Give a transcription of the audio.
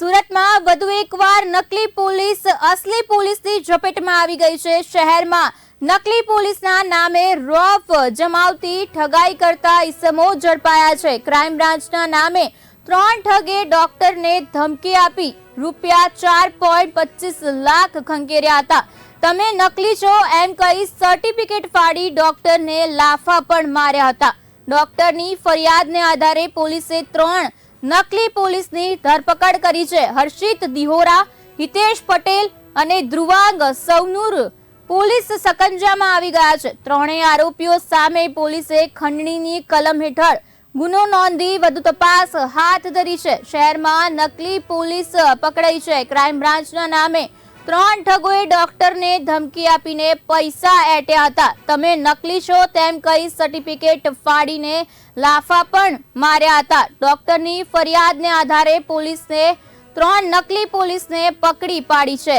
સુરતમાં વધુ એકવાર નકલી પોલીસ અસલી પોલીસની ઝપેટમાં આવી ગઈ છે। શહેરમાં નકલી પોલીસના નામે રોફ જમાવતી ઠગાઈ કરતા ઈસમો ઝડપાયા છે। ક્રાઇમ બ્રાન્ચના નામે 3 ઠગે ડોક્ટરને ધમકી આપી રૂપિયા 4.25 લાખ ખંખેર્યા હતા। તમે નકલી છો એમ કહી સર્ટિફિકેટ ફાડી ડોક્ટરને લાફા પણ માર્યા હતા। ડોક્ટરની ફરિયાદને આધારે પોલીસે 3 નકલી પોલીસની ધરપકડ કરી છે। હર્ષિત દિહોરા, હિતેશ પટેલ અને ધ્રુવાંગ સૌનુર પોલીસ સકંજામાં આવી ગયા છે। ત્રણેય આરોપીઓ સામે પોલીસે ખંડણીની કલમ હેઠળ ગુનો નોંધી વધુ તપાસ હાથ ધરી છે। શહેરમાં નકલી પોલીસ પકડાઈ છે। ક્રાઇમ બ્રાન્ચના નામે 3 ઠગોએ ડોક્ટરને ધમકી આપીને પૈસા એટ્યા હતા। તમે નકલી છો તેમ કહી સર્ટિફિકેટ ફાડીને લાફા પણ માર્યા હતા। ડોક્ટરની ફરિયાદને આધારે પોલીસે 3 નકલી પોલીસને પકડી પાડી છે।